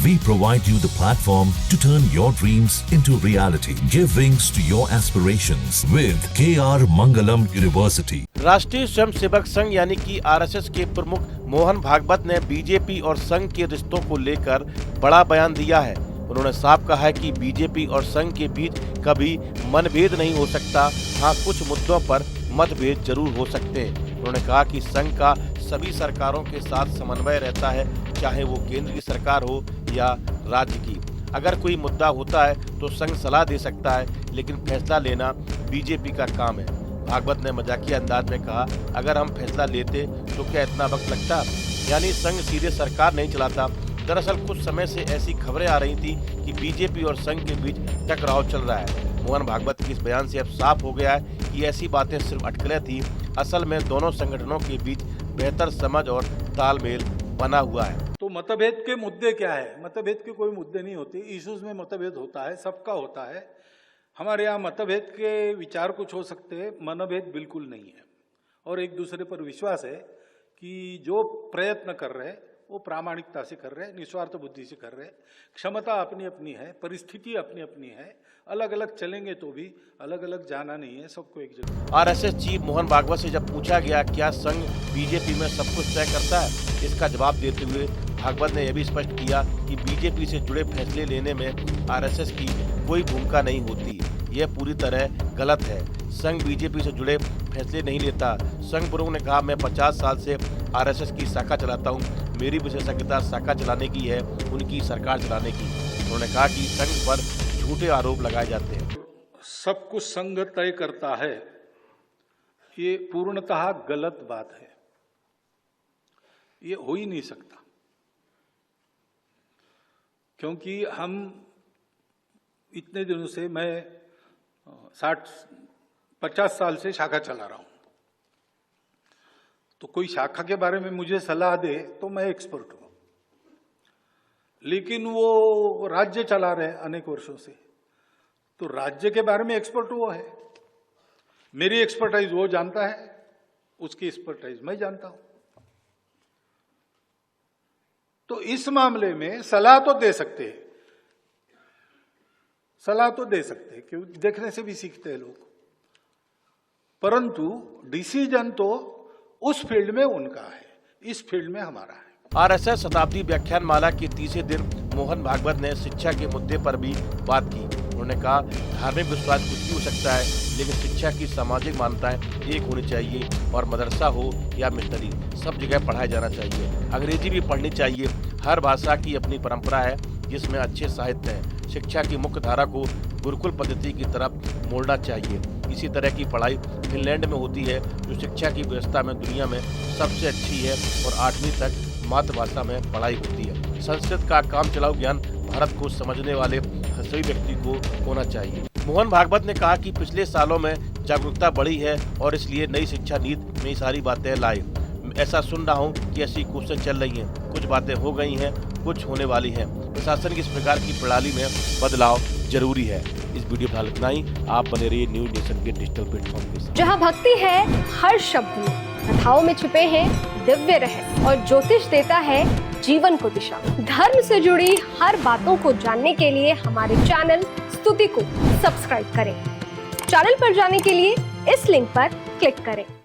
We provide you the platform to turn your dreams into reality. Give wings to your aspirations with KR Mangalam University. राष्ट्रीय स्वयंसेवक संघ यानी कि RSS के प्रमुख मोहन भागवत ने BJP और संघ के रिश्तों को लेकर बड़ा बयान दिया है। उन्होंने साफ कहा है कि बीजेपी और संघ के बीच कभी मनभेद नहीं हो सकता। हाँ, कुछ मुद्दों पर मतभेद जरूर हो सकते हैं। उन्होंने कहा कि संघ का सभी सरकारों के साथ समन्वय रहता है, चाहे वो केंद्र की सरकार हो या राज्य की। अगर कोई मुद्दा होता है तो संघ सलाह दे सकता है, लेकिन फैसला लेना बीजेपी का काम है। भागवत ने मजाकिया अंदाज में कहा, अगर हम फैसला लेते तो क्या इतना वक्त लगता, यानी संघ सीधे सरकार नहीं चलाता। दरअसल कुछ समय से ऐसी खबरें आ रही थी कि बीजेपी और संघ के बीच टकराव चल रहा है। मोहन भागवत के इस बयान से अब साफ हो गया है कि ऐसी बातें सिर्फ अटकलें थी। असल में दोनों संगठनों के बीच बेहतर समझ और तालमेल बना हुआ है। तो मतभेद के मुद्दे क्या है? मतभेद के कोई मुद्दे नहीं होते। इश्यूज में मतभेद होता है, सबका होता है। हमारे यहाँ मतभेद के विचार कुछ हो सकते हैं, मनभेद बिल्कुल नहीं है। और एक दूसरे पर विश्वास है कि जो प्रयत्न कर रहे हैं वो प्रामाणिकता से कर रहे हैं, निस्वार्थ बुद्धि से कर रहे हैं। क्षमता अपनी अपनी है, परिस्थिति अपनी अपनी है। अलग अलग चलेंगे तो भी अलग अलग जाना नहीं है, सबको एक जगह। आरएसएस चीफ मोहन भागवत से जब पूछा गया क्या संघ बीजेपी में सब कुछ तय करता है, इसका जवाब देते हुए भागवत ने यह भी स्पष्ट किया कि बीजेपी से जुड़े फैसले लेने में आरएसएस की कोई भूमिका नहीं होती। यह पूरी तरह गलत है। संघ बीजेपी से जुड़े फैसले नहीं लेता। संघ प्रमुख ने कहा, मैं 50 साल से आरएसएस की शाखा चलाता हूं। मेरी विशेषज्ञता शाखा चलाने की है, उनकी सरकार चलाने की। उन्होंने कहा कि संघ पर झूठे आरोप लगाए जाते हैं। सब कुछ संघ तय करता है, ये पूर्णतः गलत बात है। ये हो ही नहीं सकता, क्योंकि हम इतने दिनों से, मैं 50 साल से शाखा चला रहा हूं। तो कोई शाखा के बारे में मुझे सलाह दे तो मैं एक्सपर्ट हूं, लेकिन वो राज्य चला रहे अनेक वर्षों से, तो राज्य के बारे में एक्सपर्ट वो है। मेरी एक्सपर्टाइज वो जानता है, उसकी एक्सपर्टाइज मैं जानता हूं। तो इस मामले में सलाह तो दे सकते हैं, सलाह तो दे सकते हैं, क्योंकि देखने से भी सीखते हैं लोग, परंतु डिसीजन तो उस फील्ड में उनका है, इस फील्ड में हमारा है। आरएसएस शताब्दी व्याख्यान माला के तीसरे दिन मोहन भागवत ने शिक्षा के मुद्दे पर भी बात की। उन्होंने कहा, धार्मिक विश्वास कुछ भी हो सकता है, लेकिन शिक्षा की सामाजिक मान्यताएं एक होनी चाहिए, और मदरसा हो या मिशनरी, सब जगह पढ़ाया जाना चाहिए। अंग्रेजी भी पढ़नी चाहिए। हर भाषा की अपनी परंपरा है, जिसमें अच्छे साहित्य हैं। शिक्षा की मुख्य धारा को गुरुकुल पद्धति की तरफ मोड़ना चाहिए। इसी तरह की पढ़ाई फिनलैंड में होती है, जो शिक्षा की व्यवस्था में दुनिया में सबसे अच्छी है, और 8वीं तक मातृभाषा में पढ़ाई होती है। संस्कृत का काम चलाऊ ज्ञान भारत को समझने वाले सभी व्यक्ति को होना चाहिए। मोहन भागवत ने कहा कि पिछले सालों में जागरूकता बढ़ी है, और इसलिए नई शिक्षा नीति में सारी बातें लाए। ऐसा सुन रहा हूँ कि ऐसी कोशिशें चल रही हैं, कुछ बातें हो गई हैं, कुछ होने वाली हैं। प्रशासन की इस प्रकार की प्रणाली में बदलाव जरूरी है। इस वीडियो में इतना ही। आप बने रहिए न्यूज नेशन के डिजिटल प्लेटफॉर्म के साथ। जहां भक्ति है हर शब्द में, कथाओं में छुपे हैं दिव्य रहस्य, और ज्योतिष देता है जीवन को दिशा। धर्म से जुड़ी हर बातों को जानने के लिए हमारे चैनल स्तुति को सब्सक्राइब करें। चैनल पर जाने के लिए इस लिंक पर क्लिक करें।